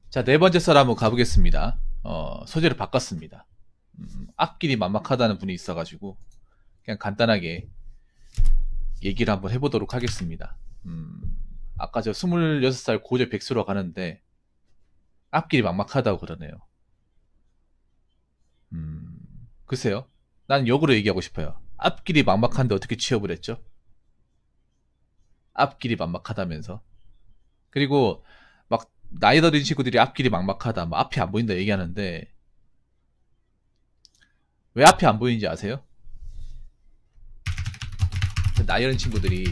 자, 네 번째 썰 한번 가보겠습니다. 소재를 바꿨습니다. 앞길이 막막하다는 분이 있어가지고 그냥 간단하게 얘기를 한번 해보도록 하겠습니다. 아까 저 26살 고졸 백수로 가는데 앞길이 막막하다고 그러네요. 글쎄요. 난 역으로 얘기하고 싶어요. 앞길이 막막한데 어떻게 취업을 했죠? 앞길이 막막하다면서. 그리고 막 나이 들은 친구들이 앞길이 막막하다, 뭐 앞이 안 보인다 얘기하는데 왜 앞이 안 보이는지 아세요? 나이 어린 친구들이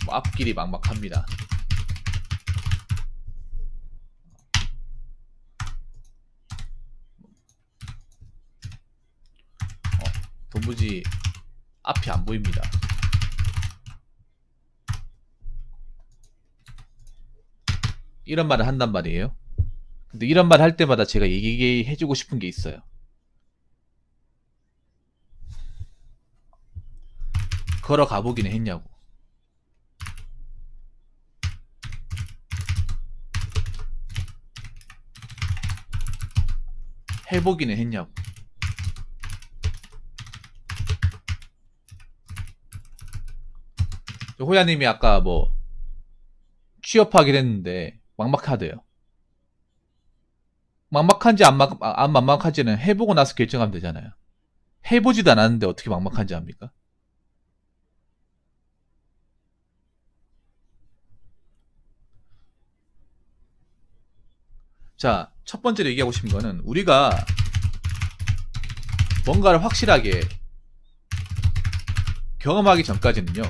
뭐 앞길이 막막합니다. 도무지 앞이 안 보입니다. 이런 말을 한단 말이에요. 근데 이런 말 할 때마다 제가 얘기해주고 싶은 게 있어요. 걸어 가보기는 했냐고. 해보기는 했냐고. 호야님이 아까 뭐 취업하긴 했는데 막막하대요. 막막한지 안 막막한지는 해보고 나서 결정하면 되잖아요. 해보지도 않았는데 어떻게 막막한지 압니까? 자, 첫 번째로 얘기하고 싶은 거는 우리가 뭔가를 확실하게 경험하기 전까지는요,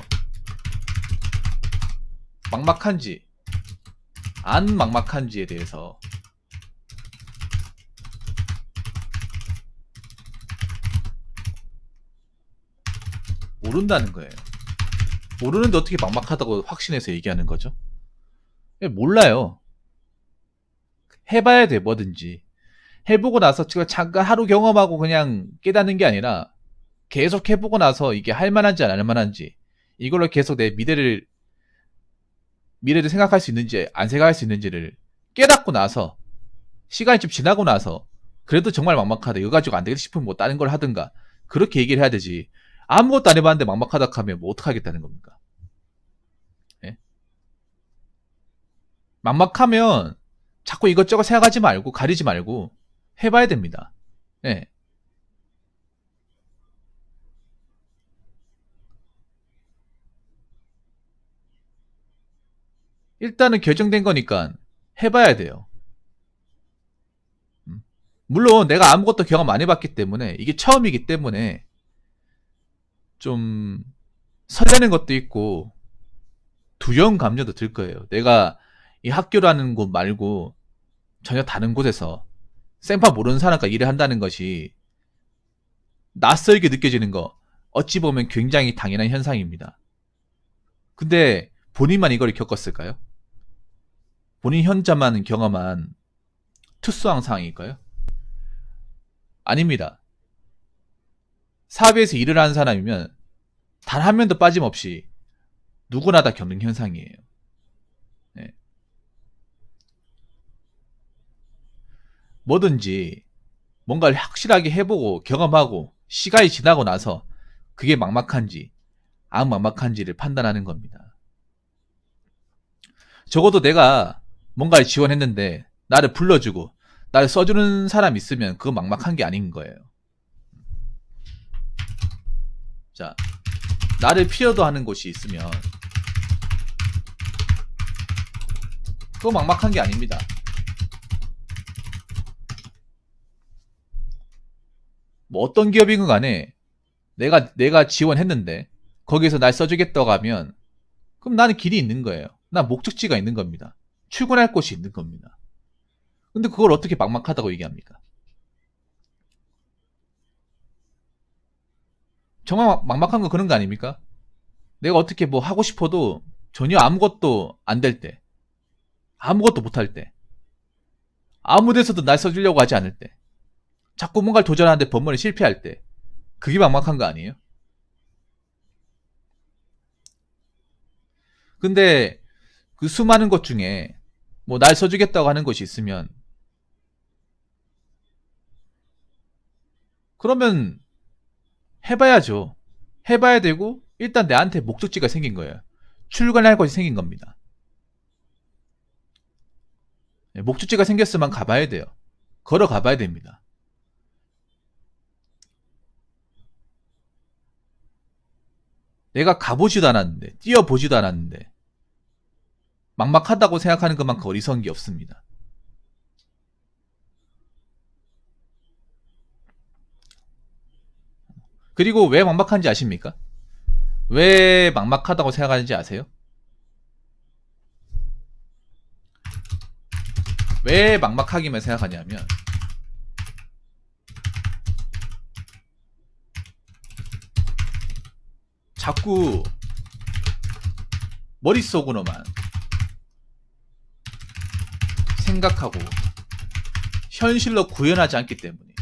막막한지 안 막막한지에 대해서 모른다는 거예요. 모르는데 어떻게 막막하다고 확신해서 얘기하는 거죠? 몰라요. 해봐야 돼, 뭐든지. 해보고 나서 잠깐 하루 경험하고 그냥 깨닫는 게 아니라 계속 해보고 나서 이게 할만한지 안 할만한지, 이걸로 계속 내 미래를 생각할 수 있는지 안 생각할 수 있는지를 깨닫고 나서, 시간이 좀 지나고 나서 그래도 정말 막막하다, 이거 가지고 안 되겠다 싶으면 뭐 다른 걸 하든가 그렇게 얘기를 해야 되지. 아무것도 안 해봤는데 막막하다 하면 뭐 어떡하겠다는 겁니까? 예? 막막하면 자꾸 이것저것 생각하지 말고 가리지 말고 해봐야 됩니다. 예. 일단은 결정된 거니까 해봐야 돼요. 물론 내가 아무것도 경험 안 해봤기 때문에, 이게 처음이기 때문에 좀 설레는 것도 있고 두려운 감정도 들 거예요. 내가 이 학교라는 곳 말고 전혀 다른 곳에서 생파 모르는 사람과 일을 한다는 것이 낯설게 느껴지는 거, 어찌 보면 굉장히 당연한 현상입니다. 근데 본인만 이걸 겪었을까요? 본인 현자만 경험한 특수한 상황일까요? 아닙니다. 사업에서 일을 하는 사람이면 단 한 명도 빠짐없이 누구나 다 겪는 현상이에요. 네. 뭐든지 뭔가를 확실하게 해보고 경험하고 시간이 지나고 나서 그게 막막한지 안 막막한지를 판단하는 겁니다. 적어도 내가 뭔가를 지원했는데 나를 불러주고 나를 써주는 사람 있으면 그거 막막한 게 아닌 거예요. 자, 나를 필요도 하는 곳이 있으면 그거 막막한 게 아닙니다. 뭐 어떤 기업이건 간에 내가 지원했는데 거기서 날 써주겠다고 하면 그럼 나는 길이 있는 거예요. 난 목적지가 있는 겁니다. 출근할 곳이 있는 겁니다. 근데 그걸 어떻게 막막하다고 얘기합니까? 정말 막막한 건 그런 거 아닙니까? 내가 어떻게 뭐 하고 싶어도 전혀 아무것도 안 될 때, 아무것도 못할 때, 아무 데서도 날 써주려고 하지 않을 때, 자꾸 뭔가를 도전하는데 번번이 실패할 때, 그게 막막한 거 아니에요? 근데 그 수많은 것 중에 뭐 날 써주겠다고 하는 것이 있으면 그러면 해봐야죠. 해봐야 되고 일단 내한테 목적지가 생긴 거예요. 출근할 것이 생긴 겁니다. 목적지가 생겼으면 가봐야 돼요. 걸어 가봐야 됩니다. 내가 가보지도 않았는데, 뛰어보지도 않았는데 막막하다고 생각하는 것만큼 어리석은 게 없습니다. 그리고 왜 막막한지 아십니까? 왜 막막하다고 생각하는지 아세요? 왜 막막하기만 생각하냐면 자꾸 머릿속으로만 생각하고 현실로 구현하지 않기 때문에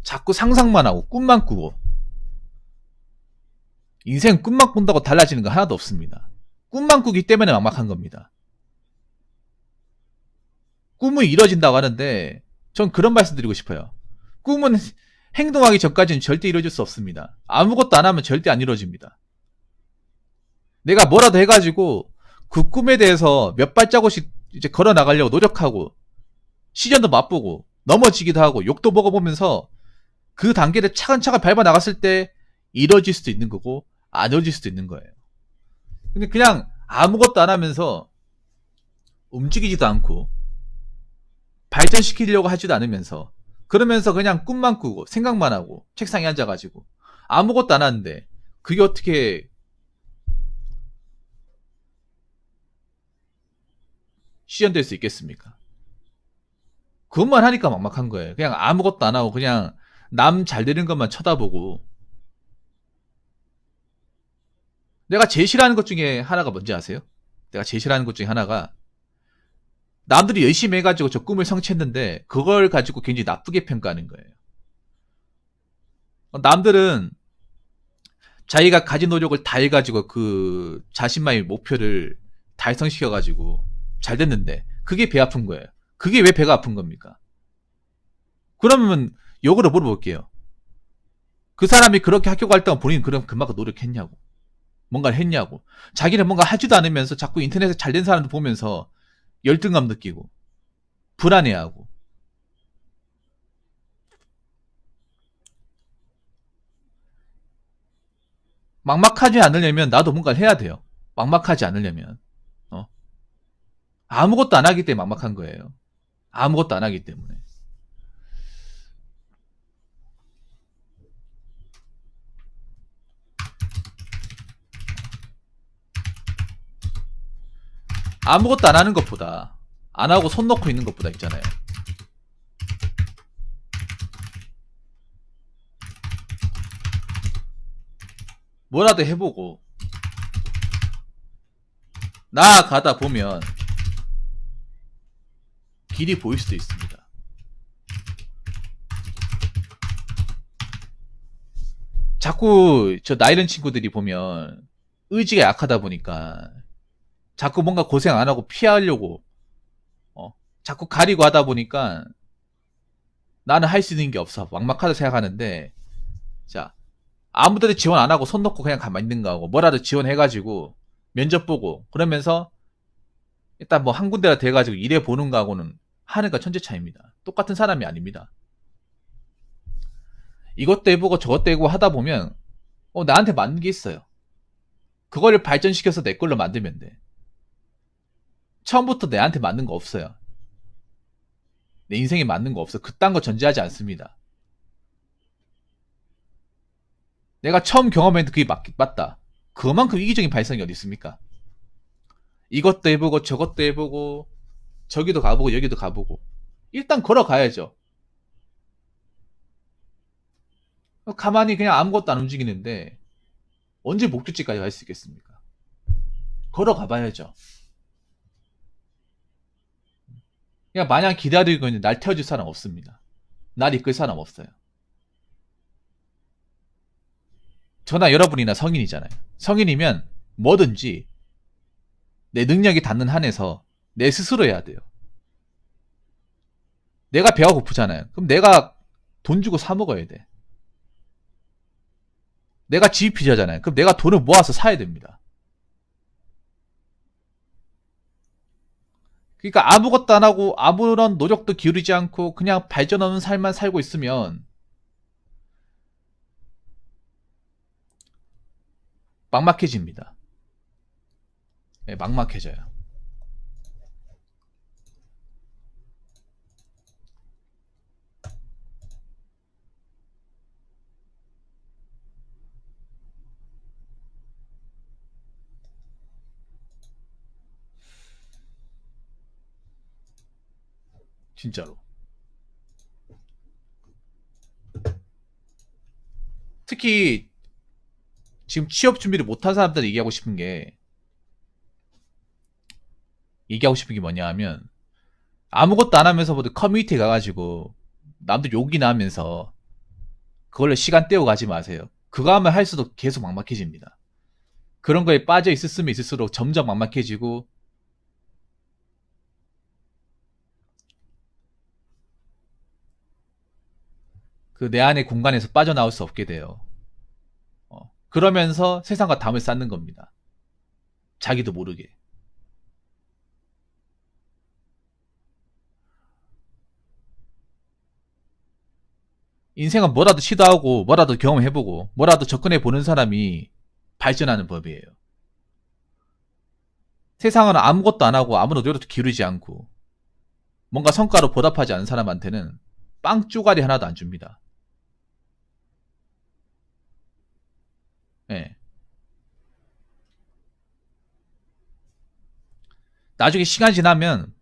자꾸 상상만 하고 꿈만 꾸고 인생 꿈만 꾼다고 달라지는 거 하나도 없습니다. 꿈만 꾸기 때문에 막막한 겁니다. 꿈은 이뤄진다고 하는데 전 그런 말씀 드리고 싶어요. 꿈은 행동하기 전까지는 절대 이루어질 수 없습니다. 아무것도 안 하면 절대 안 이루어집니다. 내가 뭐라도 해가지고 그 꿈에 대해서 몇 발자국씩 이제 걸어 나가려고 노력하고 시련도 맛보고 넘어지기도 하고 욕도 먹어보면서 그 단계를 차근차근 밟아 나갔을 때 이루어질 수도 있는 거고 안 이루어질 수도 있는 거예요. 근데 그냥 아무것도 안 하면서 움직이지도 않고 발전시키려고 하지도 않으면서 그러면서 그냥 꿈만 꾸고 생각만 하고 책상에 앉아가지고 아무것도 안 하는데 그게 어떻게 실현될 수 있겠습니까? 그것만 하니까 막막한 거예요. 그냥 아무것도 안 하고 그냥 남 잘 되는 것만 쳐다보고. 내가 제일 싫어하는 것 중에 하나가 뭔지 아세요? 내가 제일 싫어하는 것 중에 하나가 남들이 열심히 해가지고 저 꿈을 성취했는데 그걸 가지고 굉장히 나쁘게 평가하는 거예요. 남들은 자기가 가진 노력을 다 해가지고 그 자신만의 목표를 달성시켜가지고 잘 됐는데 그게 배 아픈 거예요. 그게 왜 배가 아픈 겁니까? 그러면 역으로 물어볼게요. 그 사람이 그렇게 학교 갈 때만 본인은 그럼 그만큼 노력했냐고, 뭔가를 했냐고. 자기는 뭔가 하지도 않으면서 자꾸 인터넷에 잘된 사람들 보면서 열등감 느끼고 불안해하고. 막막하지 않으려면 나도 뭔가를 해야 돼요. 막막하지 않으려면. 아무것도 안 하기 때문에 막막한 거예요. 아무것도 안 하기 때문에. 아무것도 안 하는 것보다 안 하고 손 놓고 있는 것보다 있잖아요. 뭐라도 해보고 나아가다 보면 길이 보일 수도 있습니다. 자꾸 저 나이 든 친구들이 보면 의지가 약하다 보니까 자꾸 뭔가 고생 안 하고 피하려고 자꾸 가리고 하다 보니까 나는 할 수 있는 게 없어 막막하다 생각하는데, 자, 아무데도 지원 안 하고 손 놓고 그냥 가만히 있는 거하고 뭐라도 지원해가지고 면접 보고 그러면서 일단 뭐 한 군데가 돼가지고 일해 보는 거하고는 하늘과 천재 차이입니다. 똑같은 사람이 아닙니다. 이것도 해보고 저것도 해보고 하다 보면 나한테 맞는 게 있어요. 그거를 발전시켜서 내 걸로 만들면 돼. 처음부터 내한테 맞는 거 없어요. 내 인생에 맞는 거 없어. 그딴 거 전제하지 않습니다. 내가 처음 경험했는데 그게 맞다. 그만큼 이기적인 발상이 어디 있습니까? 이것도 해보고 저것도 해보고 저기도 가보고 여기도 가보고 일단 걸어가야죠. 가만히 그냥 아무것도 안 움직이는데 언제 목적지까지 갈 수 있겠습니까? 걸어가봐야죠. 그냥 마냥 기다리고 있는 날 태워줄 사람 없습니다. 날 이끌 사람 없어요. 저나 여러분이나 성인이잖아요. 성인이면 뭐든지 내 능력이 닿는 한에서 내 스스로 해야 돼요. 내가 배가 고프잖아요. 그럼 내가 돈 주고 사 먹어야 돼. 내가 집이 필요하잖아요. 그럼 내가 돈을 모아서 사야 됩니다. 그러니까 아무것도 안 하고 아무런 노력도 기울이지 않고 그냥 발전 없는 삶만 살고 있으면 막막해집니다. 네, 막막해져요. 진짜로. 특히 지금 취업 준비를 못한 사람들 얘기하고 싶은 게 뭐냐 하면 아무것도 안 하면서 모두 커뮤니티 가가지고 남들 욕이나 하면서 그걸로 시간 때워가지 마세요. 그거 하면 할수록 계속 막막해집니다. 그런 거에 빠져 있었으면 있을수록 점점 막막해지고 그 내 안의 공간에서 빠져나올 수 없게 돼요. 그러면서 세상과 담을 쌓는 겁니다. 자기도 모르게. 인생은 뭐라도 시도하고 뭐라도 경험해보고 뭐라도 접근해보는 사람이 발전하는 법이에요. 세상은 아무것도 안 하고 아무 노력도 기울이지 않고 뭔가 성과로 보답하지 않은 사람한테는 빵 쪼가리 하나도 안 줍니다. 예. 나중에 시간 지나면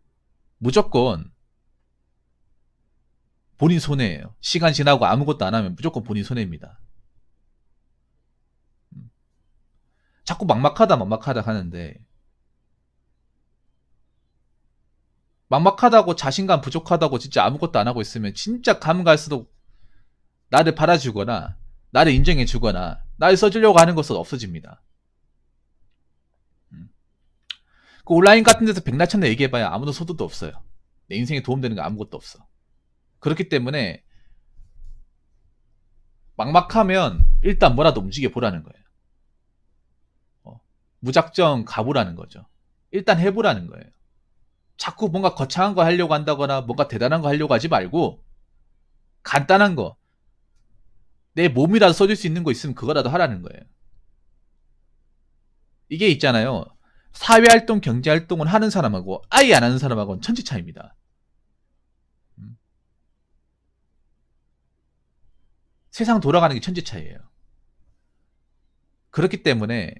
무조건 본인 손해예요. 시간 지나고 아무것도 안 하면 무조건 본인 손해입니다. 자꾸 막막하다 하는데 막막하다고 자신감 부족하다고 진짜 아무것도 안 하고 있으면 진짜 가면 갈수록 나를 받아주거나 나를 인정해주거나 나를 써주려고 하는 것은 없어집니다. 그 온라인 같은 데서 백날천날 얘기해봐야 아무도 소득도 없어요. 내 인생에 도움되는 거 아무것도 없어. 그렇기 때문에 막막하면 일단 뭐라도 움직여 보라는 거예요. 무작정 가보라는 거죠. 일단 해보라는 거예요. 자꾸 뭔가 거창한 거 하려고 한다거나 뭔가 대단한 거 하려고 하지 말고 간단한 거, 내 몸이라도 써줄 수 있는 거 있으면 그거라도 하라는 거예요. 이게 있잖아요. 사회활동, 경제활동을 하는 사람하고 아예 안 하는 사람하고는 천지 차이입니다. 세상 돌아가는 게 천지 차이예요. 그렇기 때문에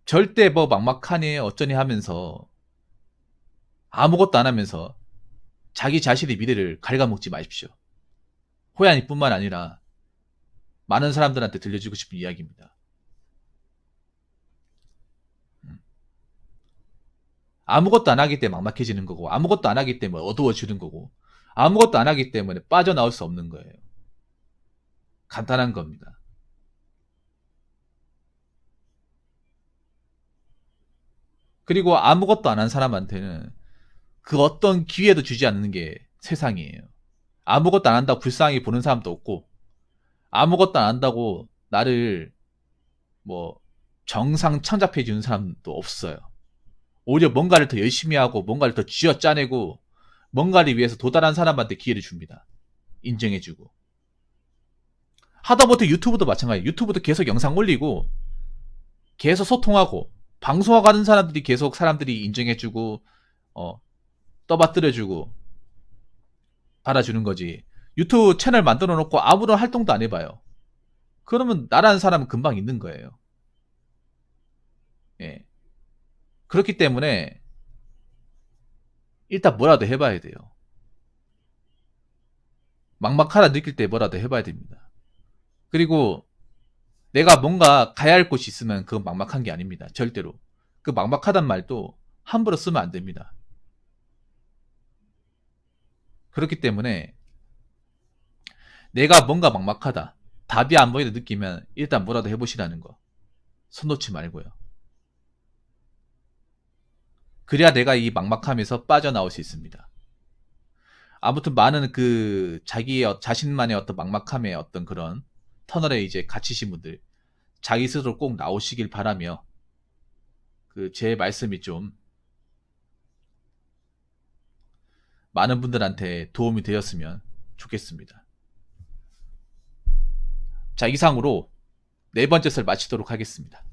절대 뭐 막막하니 어쩌니 하면서 아무것도 안 하면서 자기 자신의 미래를 갉아먹지 마십시오. 호야이뿐만 아니라 많은 사람들한테 들려주고 싶은 이야기입니다. 아무것도 안 하기 때문에 막막해지는 거고 아무것도 안 하기 때문에 어두워지는 거고 아무것도 안 하기 때문에 빠져나올 수 없는 거예요. 간단한 겁니다. 그리고 아무것도 안 한 사람한테는 그 어떤 기회도 주지 않는 게 세상이에요. 아무것도 안 한다고 불쌍히 보는 사람도 없고 아무것도 안 한다고 나를 뭐 정상 창잡해 주는 사람도 없어요. 오히려 뭔가를 더 열심히 하고 뭔가를 더 쥐어짜내고 뭔가를 위해서 도달한 사람한테 기회를 줍니다. 인정해주고. 하다못해 유튜브도 마찬가지예요. 유튜브도 계속 영상 올리고 계속 소통하고 방송하고 하는 사람들이 계속 사람들이 인정해주고 떠받들어주고 받아주는 거지. 유튜브 채널 만들어 놓고 아무런 활동도 안 해봐요. 그러면 나라는 사람은 금방 있는 거예요. 예. 그렇기 때문에 일단 뭐라도 해봐야 돼요. 막막하다 느낄 때 뭐라도 해봐야 됩니다. 그리고 내가 뭔가 가야 할 곳이 있으면 그건 막막한 게 아닙니다. 절대로. 그 막막하단 말도 함부로 쓰면 안 됩니다. 그렇기 때문에 내가 뭔가 막막하다, 답이 안 보이다 느끼면 일단 뭐라도 해보시라는 거. 손 놓지 말고요. 그래야 내가 이 막막함에서 빠져나올 수 있습니다. 아무튼 많은 그 자기의 자신만의 어떤 막막함의 어떤 그런 터널에 이제 갇히신 분들 자기 스스로 꼭 나오시길 바라며 그 제 말씀이 좀 많은 분들한테 도움이 되었으면 좋겠습니다. 자, 이상으로 네 번째 설 마치도록 하겠습니다.